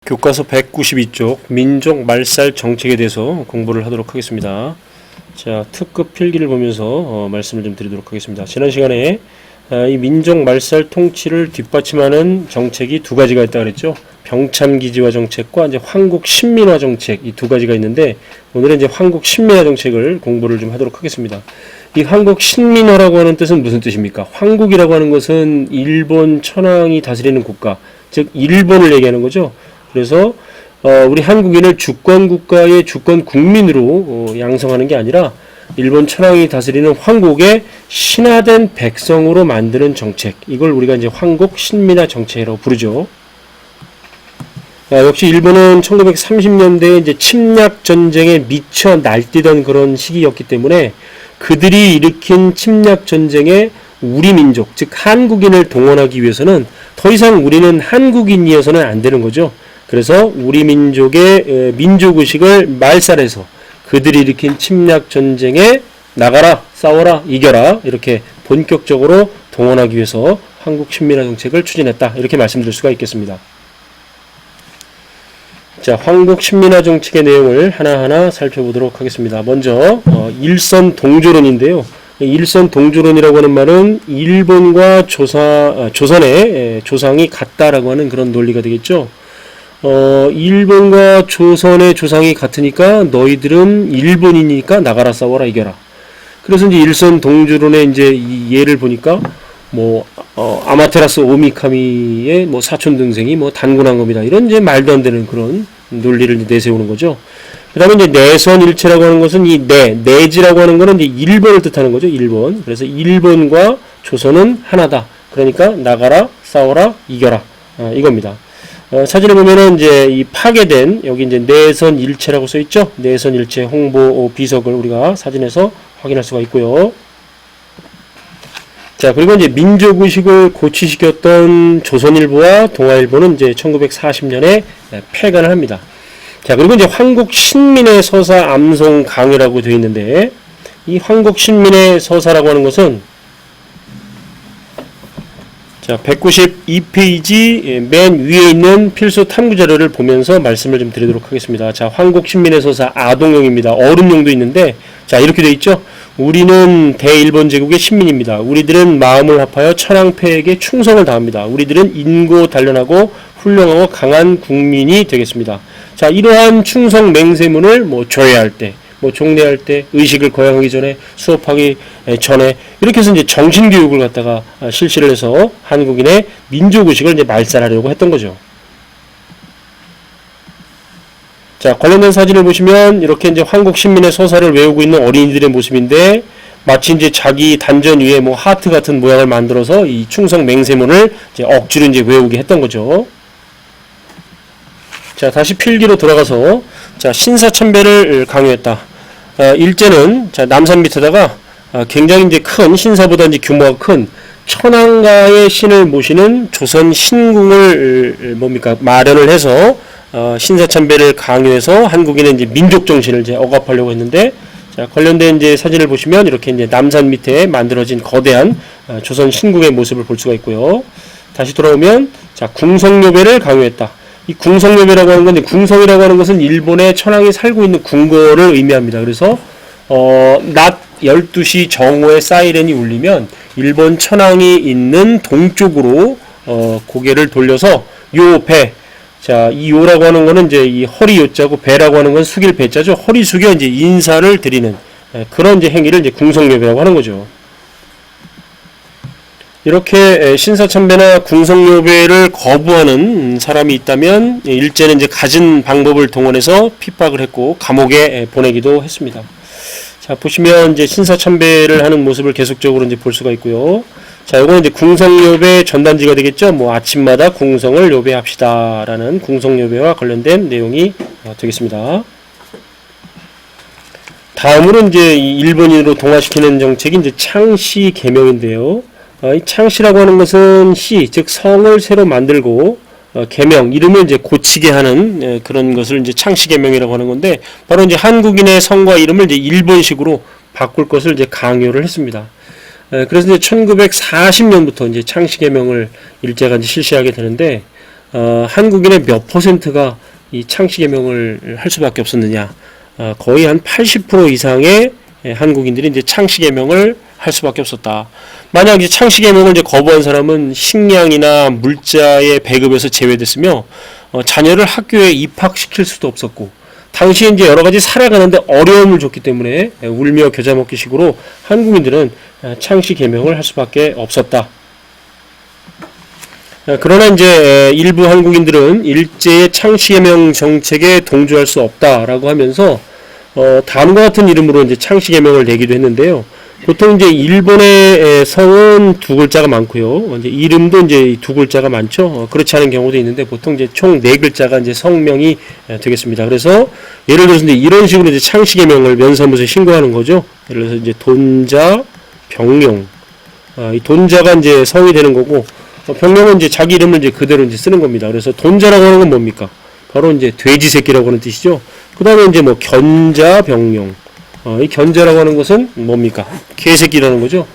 교과서 192쪽 민족 말살 정책에 대해서 공부를 하도록 하겠습니다. 자, 특급 필기를 보면서 말씀을 좀 드리도록 하겠습니다. 지난 시간에 이 민족 말살 통치를 뒷받침하는 정책이 두 가지가 있다고 그랬죠. 병참기지화 정책과 이제 황국 신민화 정책, 이 두 가지가 있는데 오늘은 이제 황국 신민화 정책을 공부를 좀 하도록 하겠습니다. 이 황국 신민화라고 하는 뜻은 무슨 뜻입니까? 황국이라고 하는 것은 일본 천황이 다스리는 국가, 즉 일본을 얘기하는 거죠. 그래서 우리 한국인을 주권 국가의 주권 국민으로 양성하는 게 아니라 일본 천황이 다스리는 황국의 신화된 백성으로 만드는 정책, 이걸 우리가 이제 황국 신민화 정책이라고 부르죠. 역시 일본은 1930년대에 이제 침략 전쟁에 미쳐 날뛰던 그런 시기였기 때문에 그들이 일으킨 침략 전쟁에 우리 민족, 즉 한국인을 동원하기 위해서는 더 이상 우리는 한국인이어서는 안 되는 거죠. 그래서 우리 민족의 민족의식을 말살해서 그들이 일으킨 침략 전쟁에 나가라, 싸워라, 이겨라, 이렇게 본격적으로 동원하기 위해서 한국 신민화 정책을 추진했다, 이렇게 말씀드릴 수가 있겠습니다. 자, 황국 신민화 정책의 내용을 하나하나 살펴보도록 하겠습니다. 먼저 일선 동조론인데요. 일선 동조론이라고 하는 말은 일본과 조선의 조상이 같다라고 하는 그런 논리가 되겠죠. 일본과 조선의 조상이 같으니까 너희들은 일본이니까 나가라, 싸워라, 이겨라. 그래서 이제 일선 동조론의 이제 이 예를 보니까 아마테라스 오미카미의 사촌 동생이 단군한 겁니다. 이런 이제 말도 안 되는 그런 논리를 내세우는 거죠. 그 다음에 이제 내선일체라고 하는 것은 이 내지라고 하는 거는 이제 일본을 뜻하는 거죠. 일본. 그래서 일본과 조선은 하나다. 그러니까 나가라, 싸워라, 이겨라. 이겁니다. 사진을 보면은 이제 이 파괴된 여기 이제 내선일체라고 써 있죠. 내선일체 홍보 비석을 우리가 사진에서 확인할 수가 있고요. 자, 그리고 이제 민족의식을 고취시켰던 조선일보와 동아일보는 이제 1940년에 폐간을 합니다. 자, 그리고 이제 황국 신민의 서사 암송 강요라고 되어 있는데, 이 황국 신민의 서사라고 하는 것은 자, 192페이지 맨 위에 있는 필수 탐구 자료를 보면서 말씀을 좀 드리도록 하겠습니다. 자, 황국 신민의 서사 아동용입니다. 어른용도 있는데, 자, 이렇게 되어 있죠. 우리는 대일본 제국의 신민입니다. 우리들은 마음을 합하여 천황폐에게 충성을 다합니다. 우리들은 인고 단련하고 훌륭하고 강한 국민이 되겠습니다. 자, 이러한 충성 맹세문을 조회할 때, 종례할 때, 의식을 거행하기 전에, 수업하기 전에, 이렇게 해서 이제 정신교육을 갖다가 실시를 해서 한국인의 민족의식을 이제 말살하려고 했던 거죠. 자, 관련된 사진을 보시면 이렇게 이제 황국 신민의 서사를 외우고 있는 어린이들의 모습인데, 마치 이제 자기 단전 위에 하트 같은 모양을 만들어서 이 충성 맹세문을 이제 억지로 이제 외우게 했던 거죠. 자, 다시 필기로 돌아가서, 자, 신사참배를 강요했다. 일제는, 자, 남산 밑에다가 굉장히 이제 큰, 신사보다 이제 규모가 큰 천황가의 신을 모시는 조선 신궁을 마련을 해서 신사참배를 강요해서 한국인의 이제 민족 정신을 이제 억압하려고 했는데, 자, 관련된 이제 사진을 보시면 이렇게 이제 남산 밑에 만들어진 거대한 조선 신궁의 모습을 볼 수가 있고요. 다시 돌아오면, 자, 궁성묘배를 강요했다. 이 궁성묘배라고 하는 건데, 궁성이라고 하는 것은 일본의 천황이 살고 있는 궁궐을 의미합니다. 그래서 낮 12시 정오에 사이렌이 울리면 일본 천황이 있는 동쪽으로 고개를 돌려서 요배, 자, 이 요라고 하는 거는 이제 이 허리 요자고 배라고 하는 건 숙일 배자죠. 허리 숙여 이제 인사를 드리는 그런 이제 행위를 이제 궁성묘배라고 하는 거죠. 이렇게 신사참배나 궁성묘배를 거부하는 사람이 있다면 일제는 이제 가진 방법을 동원해서 핍박을 했고 감옥에 보내기도 했습니다. 자, 보시면 이제 신사참배를 하는 모습을 계속적으로 이제 볼 수가 있고요. 자, 이거는 이제 궁성묘배 전단지가 되겠죠. 아침마다 궁성을 묘배합시다라는 궁성묘배와 관련된 내용이 되겠습니다. 다음으로 이제 일본인으로 동화시키는 정책이 이제 창씨 계명인데요. 이 창씨라고 하는 것은 씨, 즉 성을 새로 만들고 계명, 이름을 이제 고치게 하는 그런 것을 이제 창씨 계명이라고 하는 건데, 바로 이제 한국인의 성과 이름을 이제 일본식으로 바꿀 것을 이제 강요를 했습니다. 그래서 이제 1940년부터 이제 창씨 계명을 일제가 이제 실시하게 되는데, 한국인의 몇 퍼센트가 이 창씨 개명을 할 수밖에 없었느냐? 거의 한 80% 이상의 한국인들이 이제 창씨 개명을 할 수밖에 없었다. 만약 이제 창씨 개명을 이제 거부한 사람은 식량이나 물자의 배급에서 제외됐으며 자녀를 학교에 입학시킬 수도 없었고, 당시에 이제 여러 가지 살아가는데 어려움을 줬기 때문에 울며 겨자 먹기식으로 한국인들은 창씨 개명을 할 수밖에 없었다. 그러나 이제 일부 한국인들은 일제의 창씨 개명 정책에 동조할 수 없다라고 하면서 다음과 같은 이름으로 이제 창씨 개명을 내기도 했는데요. 보통 이제 일본의 성은 두 글자가 많고요. 이제 이름도 이제 두 글자가 많죠. 그렇지 않은 경우도 있는데 보통 이제 총 네 글자가 이제 성명이 되겠습니다. 그래서 예를 들어서 이제 이런 식으로 이제 창씨 개명을 면사무소에 신고하는 거죠. 예를 들어서 이제 돈자, 병용. 이 돈자가 이제 성이 되는 거고, 병용은 이제 자기 이름을 이제 그대로 이제 쓰는 겁니다. 그래서 돈자라고 하는 건 뭡니까? 바로 이제 돼지 새끼라고 하는 뜻이죠. 그 다음에 이제 뭐 견자, 병용. 이 견자라고 하는 것은 뭡니까? 개새끼라는 거죠.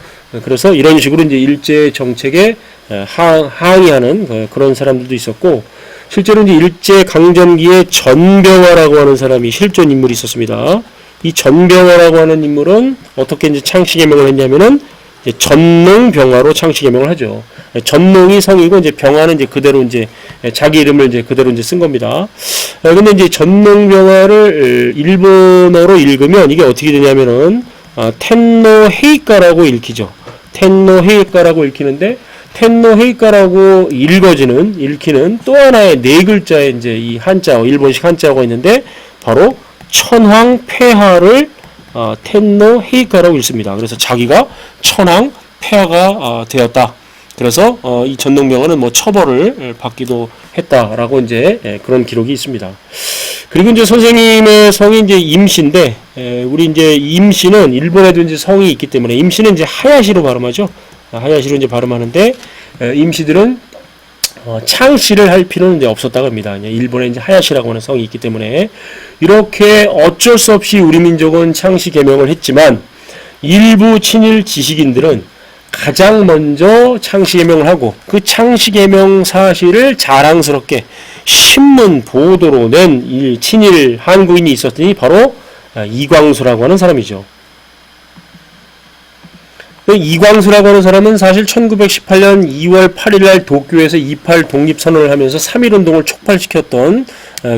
그래서 이런 식으로 이제 일제 정책에 항의하는 그런 사람들도 있었고, 실제로 이제 일제 강점기에 전병화라고 하는 사람이 실존 인물이 있었습니다. 이 전병화라고 하는 인물은 어떻게 이제 창씨 개명을 했냐면은 이제 전농병화로 창씨 개명을 하죠. 전농이 성이고 이제 병화는 이제 그대로 이제 자기 이름을 이제 그대로 이제 쓴 겁니다. 근데 이제 전농병화를 일본어로 읽으면 이게 어떻게 되냐면은 텐노 헤이카라고 읽히죠. 텐노 헤이카라고 읽히는데, 텐노 헤이카라고 읽히는 또 하나의 네 글자의 이제 이 한자, 일본식 한자어가 있는데 바로 천황 폐하를 텐노 헤이카라고 읽습니다. 그래서 자기가 천황 폐하가 되었다. 그래서 이 전농병화는 뭐 처벌을 받기도 했다라고 이제 그런 기록이 있습니다. 그리고 이제 선생님의 성이 이제 임시인데, 우리 이제 임시는 일본에도 이제 성이 있기 때문에 임시는 이제 하야시로 발음하죠. 하야시로 이제 발음하는데, 임시들은 창씨를 할 필요는 이제 없었다고 합니다. 일본에 이제 하야시라고 하는 성이 있기 때문에 이렇게 어쩔 수 없이 우리 민족은 창씨 개명을 했지만, 일부 친일 지식인들은 가장 먼저 창씨 개명을 하고 그 창씨 개명 사실을 자랑스럽게 신문 보도로 낸 이 친일 한국인이 있었더니 바로 이광수라고 하는 사람이죠. 이광수라고 하는 사람은 사실 1918년 2월 8일날 도쿄에서 28 독립선언을 하면서 3.1운동을 촉발시켰던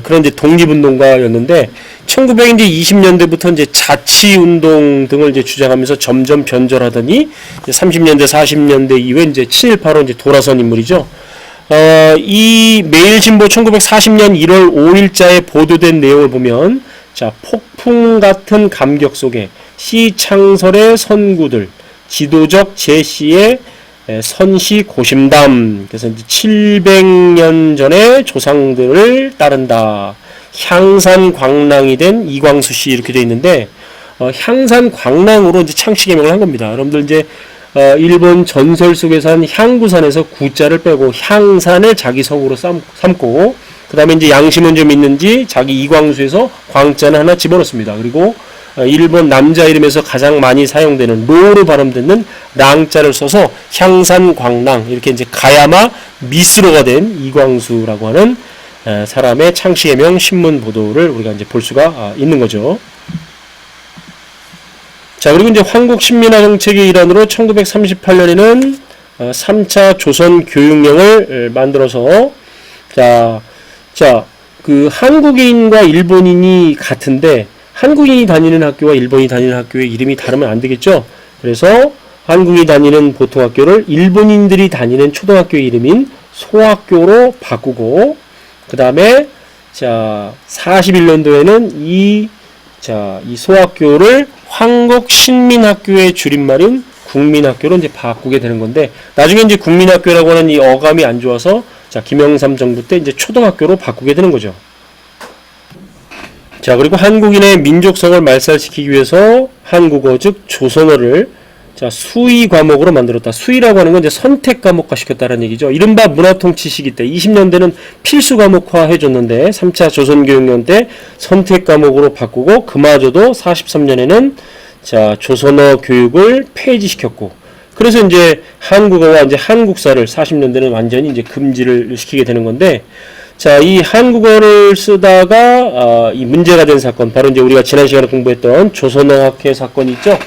그런 이제 독립운동가였는데, 1920년대부터 이제 자치운동 등을 이제 주장하면서 점점 변절하더니 30년대 40년대 이후에 이제 친일파로 이제 돌아선 인물이죠. 이 매일신보 1940년 1월 5일자에 보도된 내용을 보면, 자, 폭풍 같은 감격 속에 시창설의 선구들, 지도적 제시의 선시 고심담. 그래서 이제 700년 전의 조상들을 따른다. 향산 광랑이 된 이광수 씨, 이렇게 되어 있는데, 향산 광랑으로 이제 창씨 개명을 한 겁니다. 여러분들 이제 일본 전설 속에서 한 향구산에서 구자를 빼고 향산을 자기 성으로 삼고, 그 다음에 이제 양심은 좀 있는지 자기 이광수에서 광자는 하나 집어넣습니다. 그리고 일본 남자 이름에서 가장 많이 사용되는 로로 발음되는 랑자를 써서 향산광랑, 이렇게 이제 가야마 미스로가 된 이광수라고 하는 사람의 창씨 개명 신문 보도를 우리가 이제 볼 수가 있는 거죠. 자, 그리고 이제 한국 신민화 정책의 일환으로 1938년에는 3차 조선 교육령을 만들어서, 그 한국인과 일본인이 같은데 한국인이 다니는 학교와 일본인이 다니는 학교의 이름이 다르면 안 되겠죠. 그래서 한국인이 다니는 보통학교를 일본인들이 다니는 초등학교 이름인 소학교로 바꾸고, 그 다음에 41년도에는 이 소학교를 한국신민학교의 줄임말인 국민학교로 이제 바꾸게 되는 건데, 나중에 이제 국민학교라고 하는 이 어감이 안 좋아서 김영삼 정부 때 이제 초등학교로 바꾸게 되는 거죠. 자, 그리고 한국인의 민족성을 말살시키기 위해서 한국어 즉 조선어를 수의 과목으로 만들었다. 수의라고 하는 건 이제 선택 과목화 시켰다는 얘기죠. 이른바 문화통치 시기 때 20년대는 필수 과목화 해줬는데 3차 조선교육령 때 선택 과목으로 바꾸고, 그마저도 43년에는 조선어 교육을 폐지시켰고, 그래서 이제 한국어와 이제 한국사를 40년대는 완전히 이제 금지를 시키게 되는 건데, 자, 이 한국어를 쓰다가 이 문제가 된 사건, 바로 이제 우리가 지난 시간에 공부했던 조선어학회 사건이 있죠.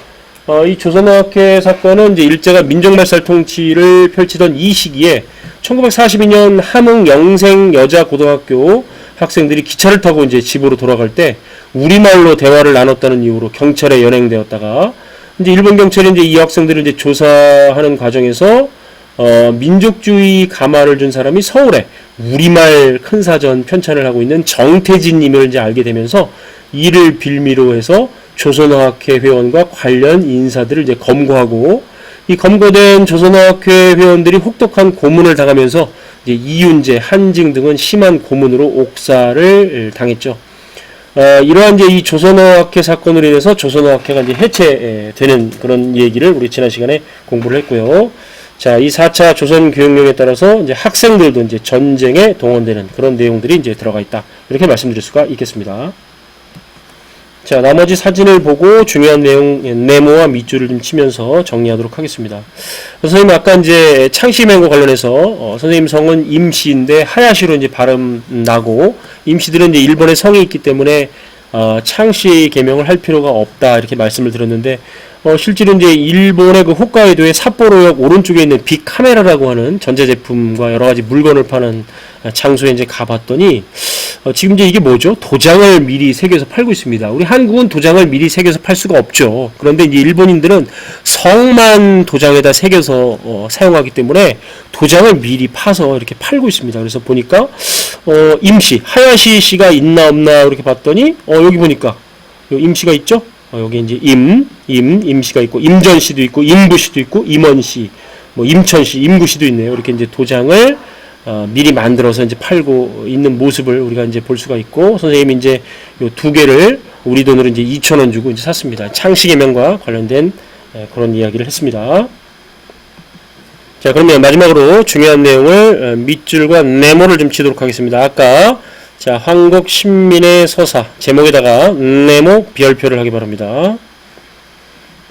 이 조선어학회 사건은 이제 일제가 민족말살 통치를 펼치던 이 시기에 1942년 함흥 영생 여자 고등학교 학생들이 기차를 타고 이제 집으로 돌아갈 때 우리말로 대화를 나눴다는 이유로 경찰에 연행되었다가, 이제 일본 경찰이 이제 이 학생들을 이제 조사하는 과정에서 민족주의 감화를 준 사람이 서울에 우리말 큰 사전 편찬을 하고 있는 정태진님을 이제 알게 되면서 이를 빌미로 해서 조선어학회 회원과 관련 인사들을 이제 검거하고, 이 검거된 조선어학회 회원들이 혹독한 고문을 당하면서 이제 이윤재, 한징 등은 심한 고문으로 옥사를 당했죠. 이러한 이제 이 조선어학회 사건으로 인해서 조선어학회가 이제 해체되는 그런 얘기를 우리 지난 시간에 공부를 했고요. 자, 이 4차 조선교육령에 따라서 이제 학생들도 이제 전쟁에 동원되는 그런 내용들이 이제 들어가 있다. 이렇게 말씀드릴 수가 있겠습니다. 자, 나머지 사진을 보고 중요한 내용, 네모와 밑줄을 좀 치면서 정리하도록 하겠습니다. 선생님, 아까 이제 창씨명과 관련해서, 선생님 성은 임씨인데 하야시로 이제 발음 나고, 임씨들은 이제 일본에 성이 있기 때문에, 창씨 개명을 할 필요가 없다. 이렇게 말씀을 드렸는데, 실제로 이제 일본의 그 홋카이도의 삿포로역 오른쪽에 있는 빅카메라라고 하는 전자제품과 여러 가지 물건을 파는 장소에 이제 가봤더니, 지금 이제 이게 뭐죠? 도장을 미리 새겨서 팔고 있습니다. 우리 한국은 도장을 미리 새겨서 팔 수가 없죠. 그런데 이제 일본인들은 성만 도장에다 새겨서 사용하기 때문에 도장을 미리 파서 이렇게 팔고 있습니다. 그래서 보니까 임씨, 하야시 씨가 있나 없나 이렇게 봤더니 여기 보니까 임씨가 있죠? 여기 이제 임씨가 있고, 임전 씨도 있고, 임부 씨도 있고, 임원 씨, 뭐 임천 씨, 임구 씨도 있네요. 이렇게 이제 도장을 미리 만들어서 이제 팔고 있는 모습을 우리가 이제 볼 수가 있고, 선생님이 이제 요 두 개를 우리 돈으로 이제 2,000원 주고 이제 샀습니다. 창씨개명과 관련된 그런 이야기를 했습니다. 자, 그러면 마지막으로 중요한 내용을 밑줄과 네모를 좀 치도록 하겠습니다. 아까 자, 황국 신민의 서사 제목에다가 네모 별표를 하기 바랍니다.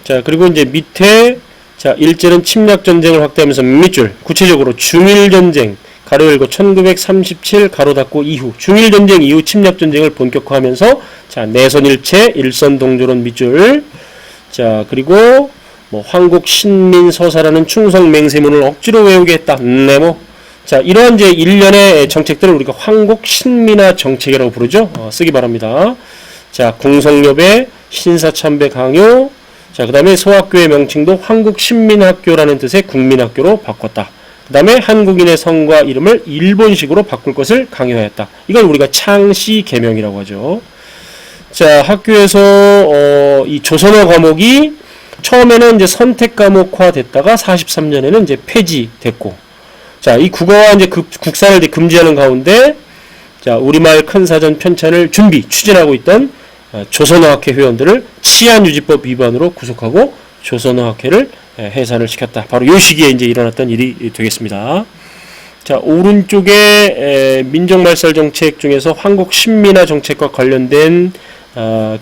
자, 그리고 이제 밑에 자, 일제는 침략 전쟁을 확대하면서 밑줄 구체적으로 중일 전쟁 가로 열고 1937 가로 닫고 이후 중일 전쟁 이후 침략 전쟁을 본격화하면서 자, 내선일체 일선 동조론 밑줄. 자, 그리고 뭐 황국 신민 서사라는 충성 맹세문을 억지로 외우게 했다. 네모. 자, 이러한 이제 일련의 정책들을 우리가 황국 신민화 정책이라고 부르죠. 쓰기 바랍니다. 자, 궁성여배, 신사참배 강요. 자, 그 다음에 소학교의 명칭도 황국 신민학교라는 뜻의 국민학교로 바꿨다. 그 다음에 한국인의 성과 이름을 일본식으로 바꿀 것을 강요하였다. 이걸 우리가 창씨 개명이라고 하죠. 자, 학교에서 이 조선어 과목이 처음에는 이제 선택 과목화 됐다가 43년에는 이제 폐지됐고, 자, 이 국어와 이제 국사를 이제 금지하는 가운데, 자, 우리말 큰 사전 편찬을 추진하고 있던 조선어학회 회원들을 치안유지법 위반으로 구속하고 조선어학회를 해산을 시켰다. 바로 이 시기에 이제 일어났던 일이 되겠습니다. 자, 오른쪽에 민족말살 정책 중에서 황국 신민화 정책과 관련된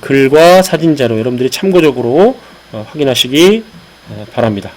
글과 사진 자료 여러분들이 참고적으로 확인하시기 바랍니다.